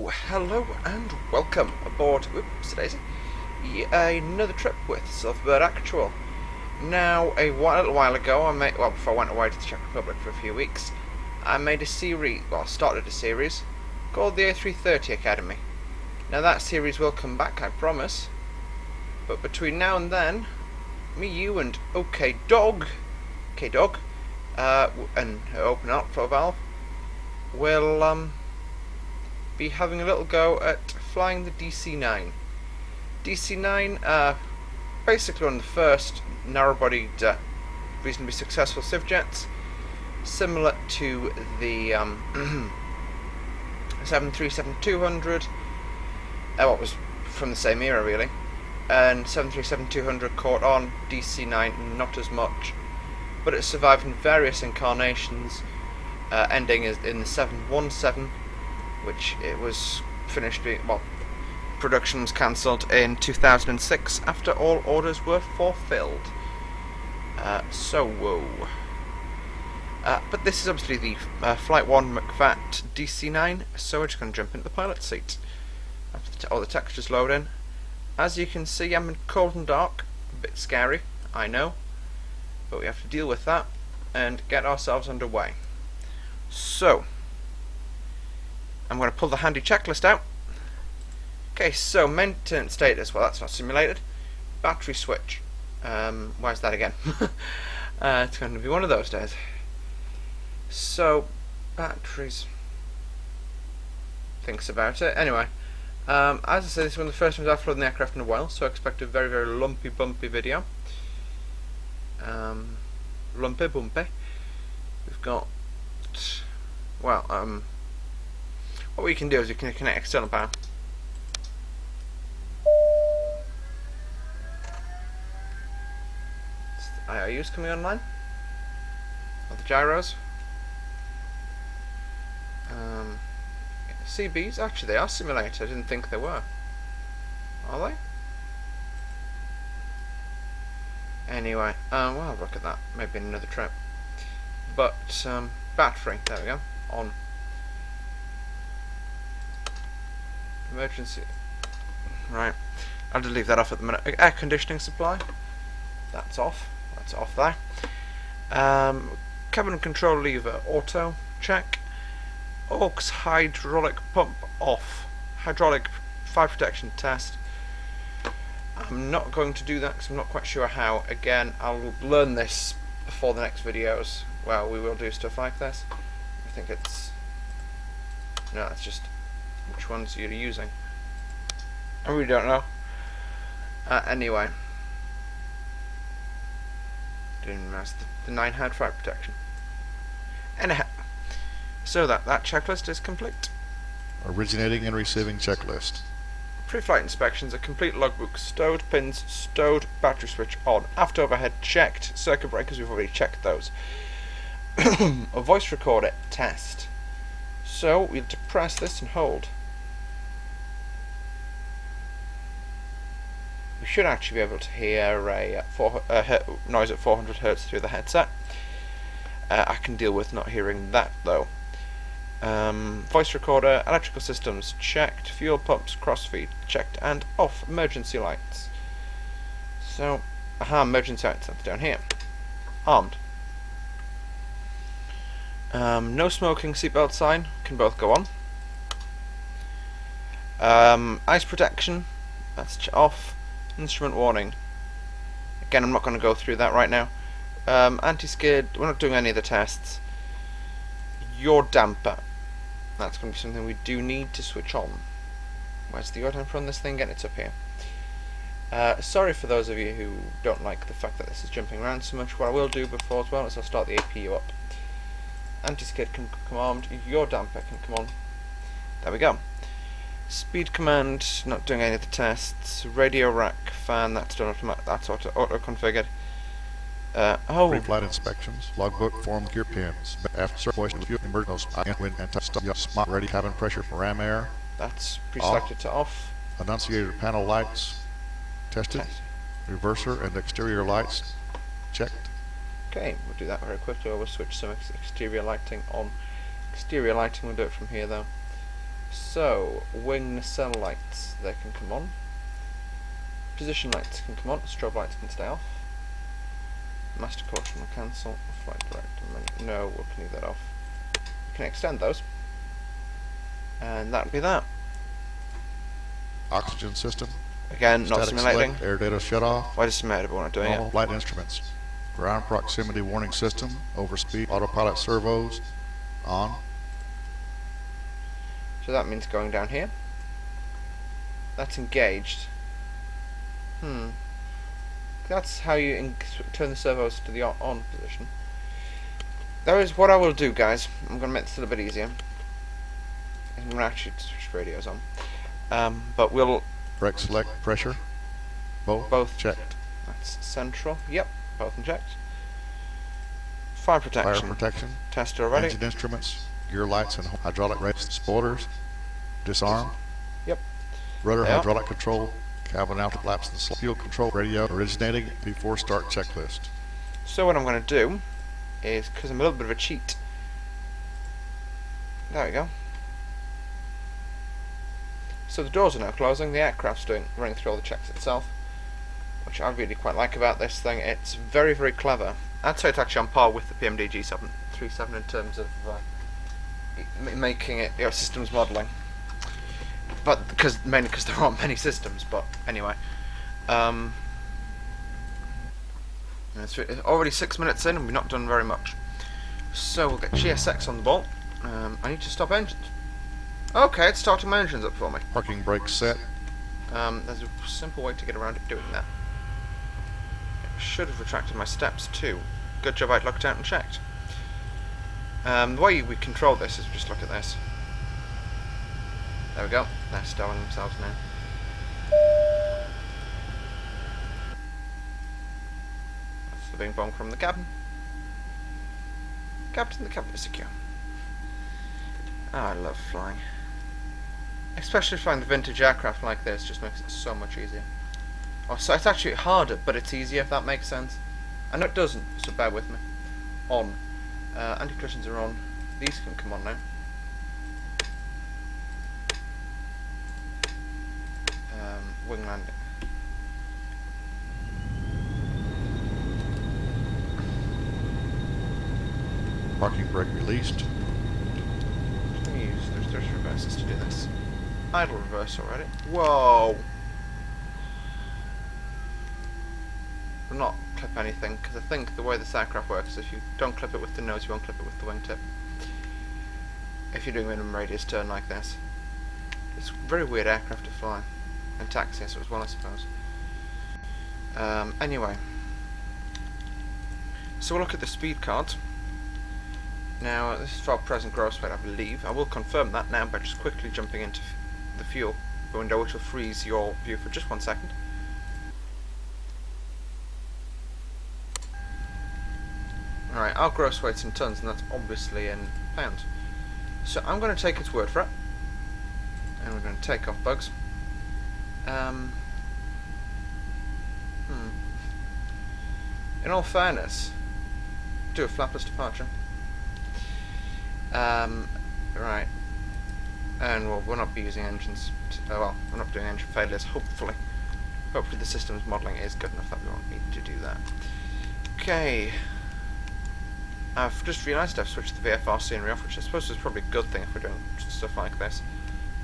Hello and welcome aboard. Oops, Daisy. Another trip with Subscirbe Actual. Now, a little while ago, before I went away to the Czech Republic for a few weeks, I made a series, started a series called the A330 Academy. Now that series will come back, I promise. But between now and then, me, you, and K-Dog, and her open outflow valve, will be having a little go at flying the DC-9. DC-9, basically one of the first narrow-bodied, reasonably successful civ jets, similar to the 737-200, what was from the same era really, and 737-200 caught on, DC-9 not as much, but it survived in various incarnations, ending in the 717, which it was finished, production was cancelled in 2006 after all orders were fulfilled. But this is obviously the Flight 1 McVat DC-9, so we're just going to jump into the pilot seat. After all the textures load in. As you can see, I'm in cold and dark, a bit scary, I know, but we have to deal with that and get ourselves underway. So, I'm going to pull the handy checklist out. Okay, so maintenance status. Well, that's not simulated. Battery switch. Where's that again? It's going to be one of those days. So, batteries. Thinks about it. Anyway, as I said, this is one of the first times I've flown the aircraft in a while, so I expect a very, very lumpy, bumpy video. Lumpy, bumpy. We've got, what we can do is we can connect external power. The IOUs coming online. Or the gyros. CBs, actually they are simulated, I didn't think they were. Are they? Anyway, well, look at that. Maybe another trip. But, battery, there we go, on. Emergency. Right. I'll just leave that off at the minute. Air conditioning supply. That's off. That's off there. Cabin control lever. Auto. Check. Aux hydraulic pump off. Hydraulic fire protection test. I'm not going to do that because I'm not quite sure how. Again, I'll learn this before the next videos. Well, we will do stuff like this. I think it's... No, it's just... which ones you're using. I really don't know. Anyway. Didn't realize the 9 had fire protection. Anyhow. So that checklist is complete. Originating and receiving checklist. Pre-flight inspections, a complete logbook, stowed pins, stowed battery switch on, aft overhead checked, circuit breakers, we've already checked those. A voice recorder test. So we have to press this and hold. We should actually be able to hear a noise at 400 Hz through the headset. I can deal with not hearing that though. Voice recorder, electrical systems checked, fuel pumps, crossfeed checked and off, emergency lights. So, emergency lights, that's down here. Armed. No smoking, seatbelt sign, can both go on. Ice protection, that's off. Instrument warning. Again, I'm not going to go through that right now. Anti-skid, we're not doing any of the tests. Yaw damper. That's going to be something we do need to switch on. Where's the yaw damper on this thing? Again, it's up here. Sorry for those of you who don't like the fact that this is jumping around so much. What I will do before as well is I'll start the APU up. Anti-skid can come armed. Yaw damper can come on. There we go. Speed command, not doing any of the tests. Radio rack fan, that's done that's auto configured. Pre-flight inspections, logbook, form, gear pins, after circulation, fuel, emergency, wind, anti-stop, ready, cabin pressure for ram air. That's pre-selected to off. Annunciator panel lights, tested. Reverser and exterior lights, checked. Okay, we'll do that very quickly. We'll switch some exterior lighting on. Exterior lighting, we'll do it from here though. So, wing nacelle lights, they can come on. Position lights can come on, strobe lights can stay off. Master caution will cancel. Flight director menu, no, we'll leave that off. We can extend those. And that'll be that. Oxygen system. Again, not Static simulating. select, air data shut off. Why just simulated, but we're not doing Normal it. flight instruments. Ground proximity warning system. Overspeed. Autopilot servos. On. So that means going down here. That's engaged. That's how you turn the servos to the on position. That is what I will do, guys. I'm going to make this a little bit easier. I'm going to actually switch radios on. But we'll... Brake select, pressure. Both checked. That's central. Yep, both checked. Fire protection. Fire protection. Tested already. Engine instruments. Gear lights and hydraulic rates. Spoilers. Disarm. Yep. Rudder Yep. hydraulic control. Cabin out flaps and fuel control. Radio originating before start checklist. So what I'm going to do is, because I'm a little bit of a cheat. There we go. So the doors are now closing, the aircraft's running through all the checks itself, which I really quite like about this thing. It's very, very clever. I'd say it's actually on par with the PMDG 737 in terms of making it, systems modelling. But mainly because there aren't many systems. But anyway, it's already 6 minutes in and we've not done very much. So we'll get GSX on the ball. I need to stop engines. Okay, it's starting my engines up for me. Parking brake set. There's a simple way to get around it doing that. I should have retracted my steps too. Good job I'd looked out and checked. The way we control this is just look at this. There we go. They're stalling themselves now. That's the bing bong from the cabin. Captain, the cabin is secure. I love flying. Especially flying the vintage aircraft like this just makes it so much easier. Oh, so it's actually harder, but it's easier, if that makes sense. I know it doesn't, so bear with me. On. Anti-collisions are on. These can come on now. Wing landing. Parking brake released. There's reverses to do this. Idle reverse already. Whoa! Will not clip anything, because I think the way this aircraft works is if you don't clip it with the nose, you won't clip it with the wingtip. If you're doing minimum radius turn like this. It's a very weird aircraft to fly. And taxi as well, I suppose. Anyway. So we'll look at the speed cards. Now, this is for our present gross weight, I believe. I will confirm that now by just quickly jumping into the fuel window, which will freeze your view for just 1 second. Alright, our gross weight's in tons, and that's obviously in pounds. So I'm going to take its word for it. And we're going to take off bugs. In all fairness, do a flapless departure. Right. And well, we'll not be using engines. Well, we're not doing engine failures, hopefully. Hopefully the systems modelling is good enough that we won't need to do that. Okay. I've just realised I've switched the VFR scenery off, which I suppose is probably a good thing if we're doing stuff like this.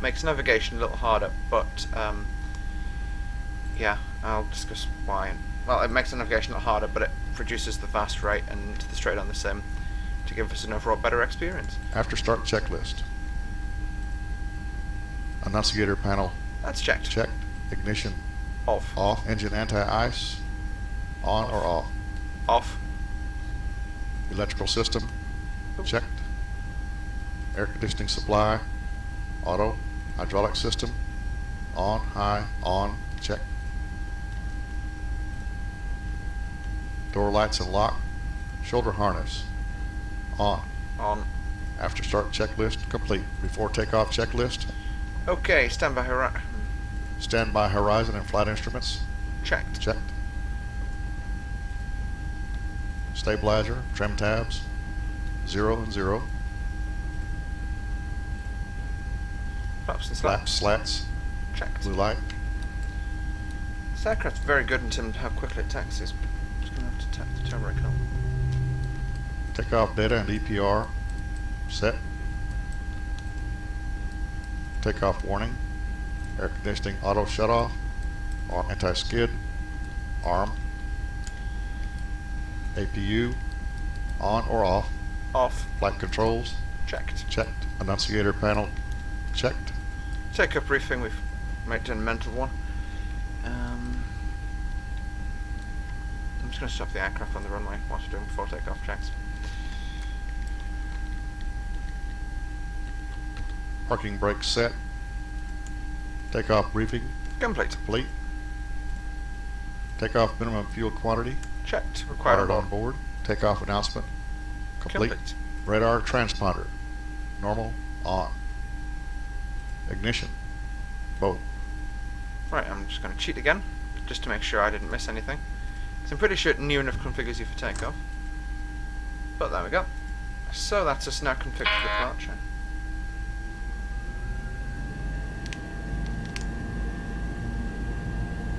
Makes navigation a little harder, but yeah, I'll discuss why. Well, it makes the navigation a little harder, but it reduces the fast rate and the straight on the sim to give us an overall better experience. After start checklist. Annunciator panel. That's checked. Checked. Ignition. Off. Off. Engine anti-ice. On or off. Off. Electrical system. Checked. Air conditioning supply. Auto. Hydraulic system. On. High. On. Check. Door lights and lock. Shoulder harness. On. On. After start checklist complete. Before takeoff checklist. Okay, standby horizon. Standby horizon and flight instruments. Checked. Checked. Stabilizer, trim tabs, 0 and 0. flaps and slats. slats, Checked. blue light. This aircraft's very good in terms of how quickly it taxis. Just going to have to tap the turbo brake on. Takeoff data and EPR set. Takeoff warning. Air conditioning auto shut off. Arm anti-skid. Arm. APU on or off. Off. Flight controls Checked. checked. Annunciator panel checked. Take-up briefing, we've made it a mental one. I'm just going to stop the aircraft on the runway whilst we're doing before takeoff checks. Parking brake set. Takeoff briefing Complete. complete. Takeoff minimum fuel quantity Checked. Required on board. Takeoff announcement complete. Radar transponder normal on. Ignition both. Right, I'm just going to cheat again, just to make sure I didn't miss anything. Because I'm pretty sure it near enough configures you for takeoff. But there we go. So that's us now configured for departure.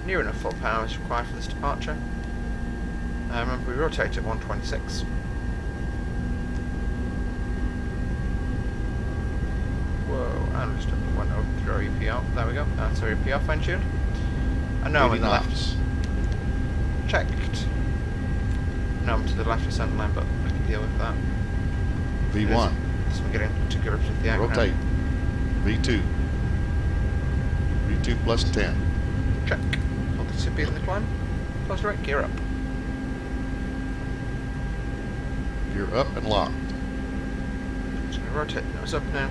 Near enough full power is required for this departure. Remember, we rotate at 126. Whoa, and just went over through our EPR. There we go. That's our EPR fine tuned. And now I'm in the left. Checked. Now I'm to the left of centre line, but I can deal with that. V1. So I'm getting to grips with the aircraft. Rotate. V2. V2 plus 10. Check. Hold the speed in the climb. Close right, gear up. Gear up and locked. Just going to rotate the nose up now.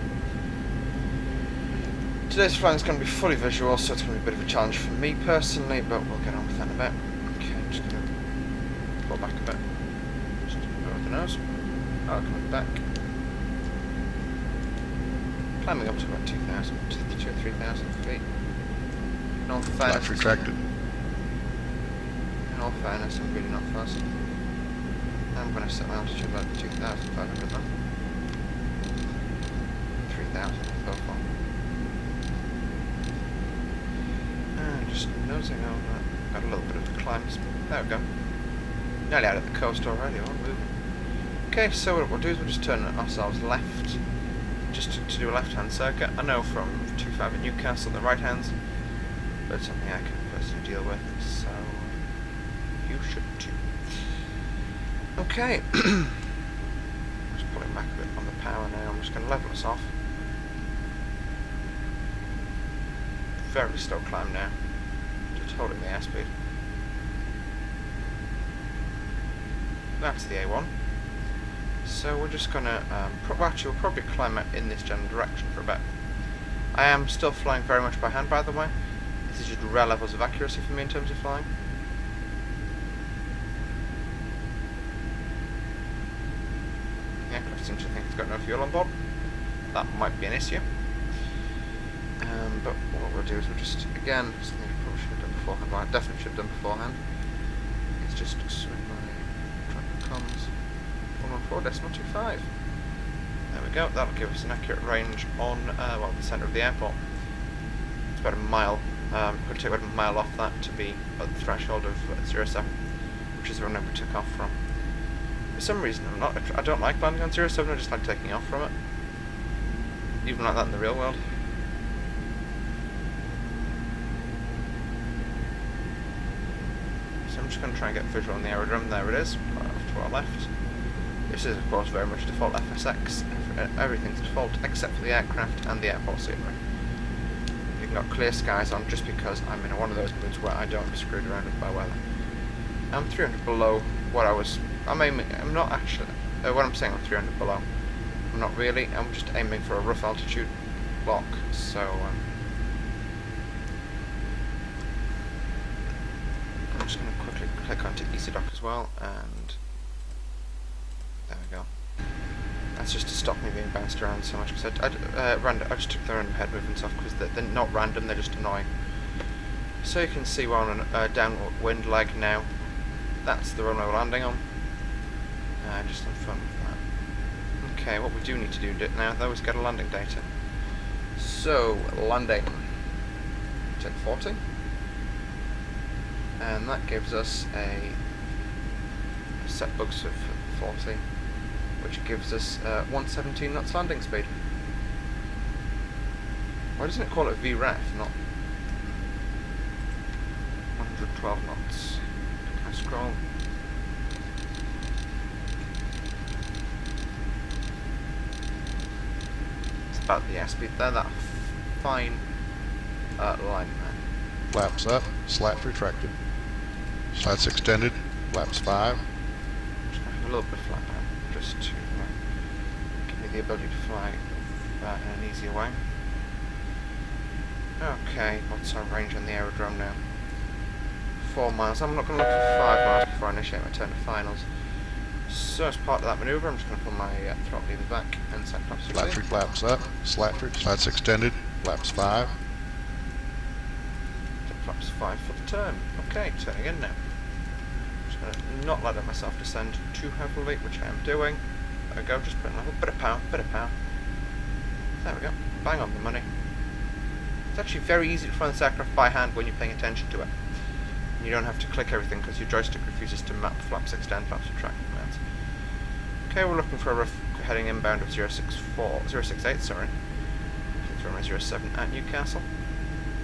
Today's flying is going to be fully visual, so it's going to be a bit of a challenge for me personally, but we'll get on with that in a bit. Okay, I'm just going to pull back a bit. Just go with the nose. Coming back. Climbing up to about 2,000, 2,000 or 3,000 feet. In all fairness, Flaps retracted. in all fairness, I'm really not fast. I'm going to set my altitude about 2,500 now. 3,000 so far. And just nosing over. Got a little bit of a climb. There we go. Nearly out of the coast already. We're moving. Okay, so what we'll do is we'll just turn ourselves left. Just to do a left-hand circuit. I know from 25 at Newcastle the right hands, but it's something I can personally deal with, so you should too. Okay. Just pulling back a bit on the power now. I'm just going to level us off. Very slow climb now. Just holding the airspeed. That's the A1. So we're just gonna, we'll probably climb out in this general direction for a bit. I am still flying very much by hand, by the way. This is just rare levels of accuracy for me in terms of flying. The aircraft seems to think it's got no fuel on board. That might be an issue. But what we'll do is we'll just, again, something I probably should have done beforehand, well, I definitely should have done beforehand. It's just swing my track comms. 114.25. There we go. That'll give us an accurate range on well, the centre of the airport. It's about a mile. Could take about a mile off that to be at the threshold of 07, which is the runway we took off from. For some reason, I don't like landing on 07. I just like taking off from it, even like that in the real world. So I'm just going to try and get visual on the aerodrome. There it is, right off to our left. This is, of course, very much default FSX. Everything's default except for the aircraft and the airport scenery. You've got clear skies on just because I'm in one of those moods where I don't be screwed around with by weather. I'm 300 below what I was. I'm not actually. When I'm saying I'm 300 below, I'm not really. I'm just aiming for a rough altitude block. So I'm just going to quickly click onto EasyDock as well, and there we go. That's just to stop me being bounced around so much, because I just took the random head movements off because they're not random, they're just annoying. So you can see we're on a downwind leg now. That's the runway we're landing on. Just have fun with that. Okay, what we do need to do now though is get a landing data. So, landing. Check 40. And that gives us a set bugs of 40, which gives us 117 knots landing speed. Why doesn't it call it VREF, not 112 knots? Can I scroll? It's about the airspeed there, that fine line there. Flaps up, slats retracted. Slats extended, flaps 5. Just gonna have a little bit of flap out, just to give me the ability to fly that in an easier way. Okay, what's our range on the aerodrome now? 4 miles. I'm not going to look for 5 miles before I initiate my turn to finals. So as part of that manoeuvre, I'm just going to pull my throttle lever back and set flaps 3. Flaps flaps up, slats extended, flaps 5. Set flaps 5 for the turn. Okay, turning in now. Just going to not let myself descend too heavily, which I am doing. There we go, just putting a little bit of power, There we go, bang on the money. It's actually very easy to fly this aircraft by hand when you're paying attention to it. And you don't have to click everything because your joystick refuses to map flaps extend, flaps retract commands. Okay, we're looking for a rough heading inbound of 068, sorry. Let's runway 07 at Newcastle.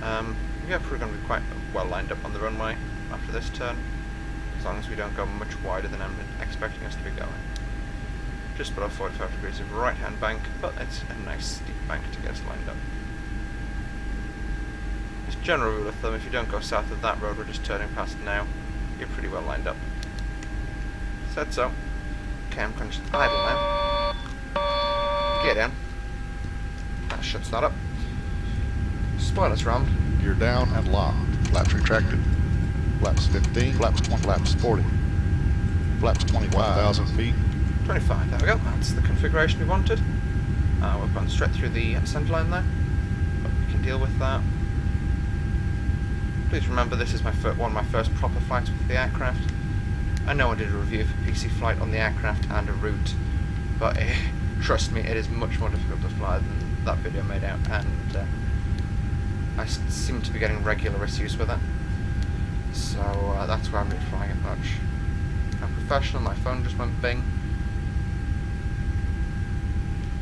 Yeah, we're going to be quite well lined up on the runway after this turn, as long as we don't go much wider than I'm expecting us to be going. Just below 45 degrees of right-hand bank, but it's a nice steep bank to get us lined up. As a general rule of thumb, if you don't go south of that road we're just turning past now, you're pretty well lined up. Said so. Okay, I'm going to just idle now. Gear down. That shuts that up. Spoilers rammed. Gear down and locked. Flaps retracted. Flaps 15, flaps 20, flaps 40. Flaps 21,000 feet. 25, there we go. That's the configuration we wanted. We've gone straight through the centre line there, but we can deal with that. Please remember this is one of my first proper flights with the aircraft. I know I did a review for PC flight on the aircraft and a route, but trust me, it is much more difficult to fly than that video made out, and I seem to be getting regular issues with it. So that's why I'm not flying it much. I'm professional, my phone just went bing.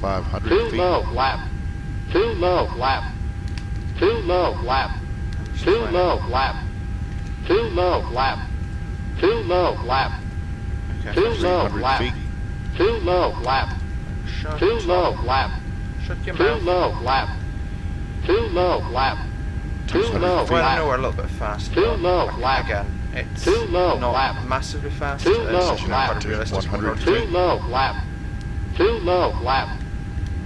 500 Too feet. low, flap. Too low, flap. Too low, flap. Too low, flap. Too low, flap. Too low, flap. Okay, Too low, 300 flap. feet. Too low, flap. Shut Too low, flap. Shut your Too mouth. low, flap. Too low, flap. Too 200 low, feet. Well, I flap. know we're a little bit fast. Too but low, flap. Again, it's Too low, not flap. massively fast. Too It's low, actually flap. quite a realistic 100 approach. Too low, flap. Too low, flap.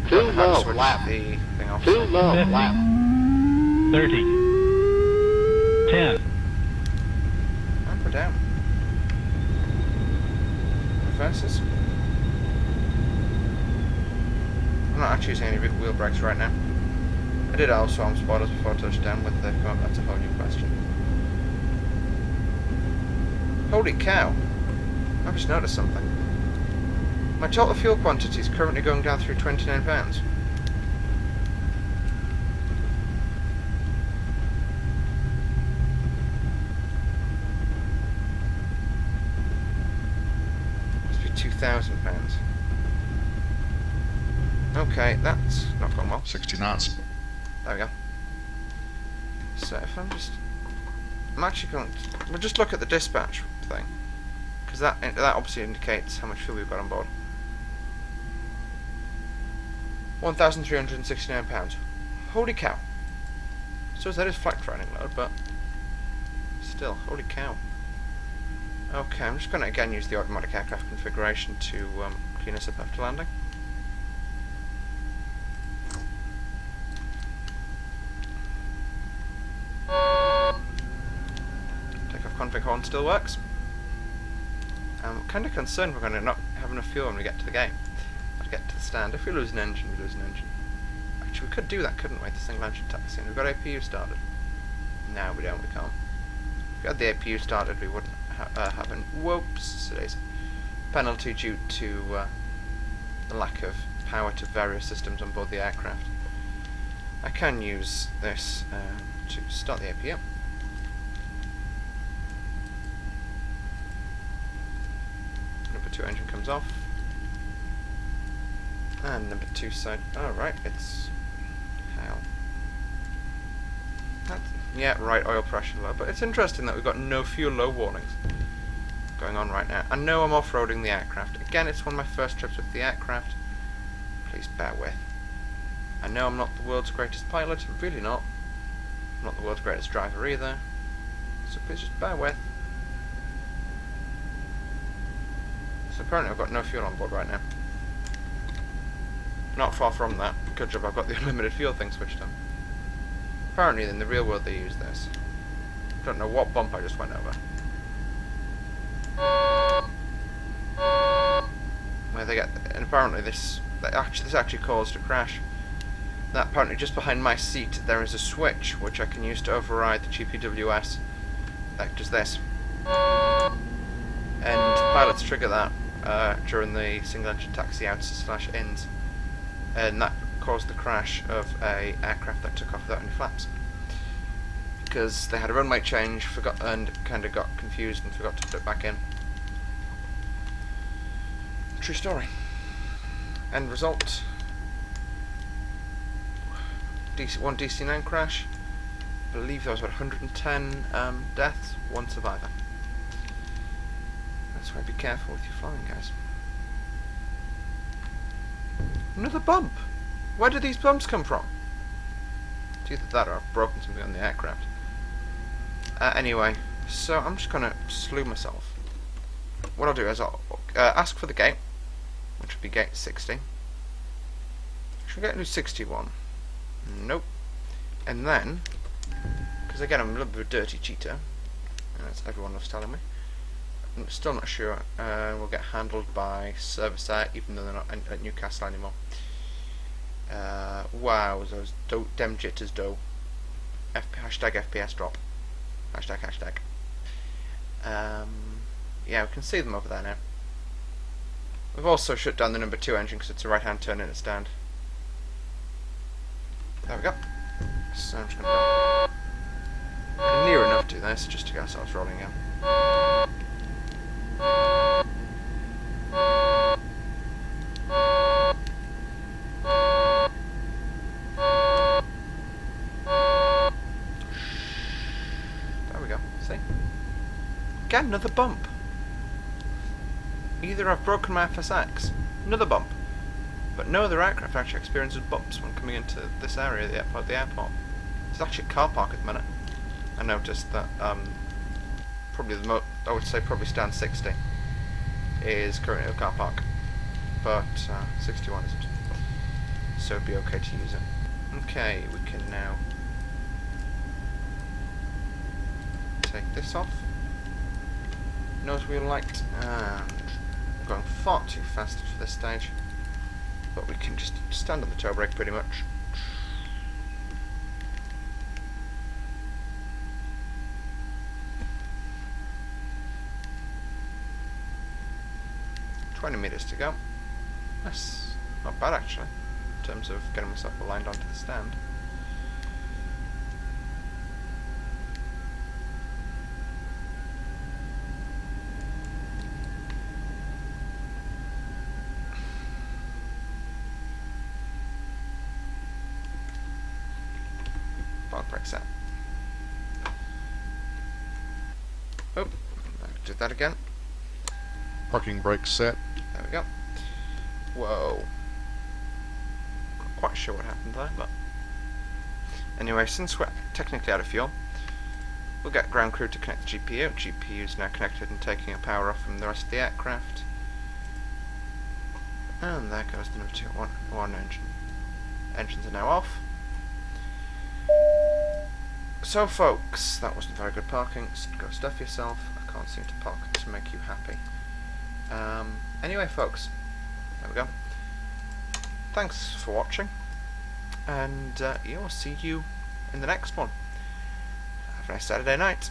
Too Don't know how to low, switch flap. the thing off. Too low, 50. flap. 30, 10, And we're down. Reverses. I'm not actually using any wheel brakes right now. I did also arm spoilers before touchdown, whether they've come up, that's a whole new question. Holy cow! I've just noticed something. My total fuel quantity is currently going down through £29. Must be £2,000. Okay, that's not going well. 60 knots. There we go. So if I'm actually going to, we'll just look at the dispatch thing, because that obviously indicates how much fuel we've got on board. £1,369. Holy cow. So that is flight training load, but still, holy cow. Okay, I'm just going to again use the automatic aircraft configuration to clean us up after landing. Takeoff config horn still works. I'm kind of concerned we're going to not have enough fuel when we get to the game. Get to the stand. If we lose an engine, we lose an engine. Actually, we could do that, couldn't we? The single engine taxi. And we've got APU started. No, we don't. We can't. If we had the APU started, we wouldn't have an whoops. Today's penalty due to the lack of power to various systems on board the aircraft. I can use this to start the AP up. Number 2 engine comes off. And number 2 side. Alright, it's... How? Yeah, right, oil pressure low. But it's interesting that we've got no fuel low warnings going on right now. I know I'm off-roading the aircraft. Again, it's one of my first trips with the aircraft. Please bear with. I know I'm not the world's greatest pilot. I'm really not. I'm not the world's greatest driver either. So please just bear with. So apparently I've got no fuel on board right now. Not far from that. Good job I've got the unlimited fuel thing switched on. Apparently in the real world they use this. Don't know what bump I just went over. Where they get, and apparently this actually caused a crash. That apparently just behind my seat there is a switch which I can use to override the GPWS. That does this. And pilots trigger that during the single engine taxi outs / ins. And that caused the crash of a aircraft that took off without any flaps. Because they had a runway change, forgot, and kind of got confused and forgot to put it back in. True story. End result. One DC-9 crash. I believe there was about 110 deaths, 1 survivor. That's why be careful with your flying, guys. Another bump! Where did these bumps come from? It's either that or I've broken something on the aircraft. Anyway, so I'm just gonna slew myself. What I'll do is I'll ask for the gate, which would be gate 60. Should we get to 61? Nope. And then, because again I'm a little bit of a dirty cheater, as everyone was telling me, I'm still not sure. We'll get handled by Service Air, even though they're not at Newcastle anymore. Wow, those dem jitters do. Hashtag FPS drop. Hashtag. Yeah, we can see them over there now. We've also shut down the number 2 engine because it's a right-hand turn in a stand. There we go. So I'm just going to near enough do this just to get ourselves rolling again. There we go. See? Again, another bump. Either I've broken my FSX, another bump. But no other aircraft actually experiences bumps when coming into this area of the airport. It's actually a car park at the minute. I noticed that probably I would say probably stand 60 is currently a car park, but 61 isn't. So it'd be okay to use it. Okay, we can now take this off. Nose wheel light, and I'm going far too fast for this stage. But we can just stand on the toe brake pretty much. $20 to go. That's not bad actually, in terms of getting myself aligned onto the stand. Park brake set. Oh, I did that again. Parking brake set. There we go. Whoa. Not quite sure what happened there, but anyway, since we're technically out of fuel, we'll get ground crew to connect the GPU. GPU is now connected and taking a power off from the rest of the aircraft. And there goes the number 1 engine. Engines are now off. So folks, that wasn't very good parking. Go stuff yourself. I can't seem to park to make you happy. Anyway folks, there we go. Thanks for watching, and we'll see you in the next one. Have a nice Saturday night.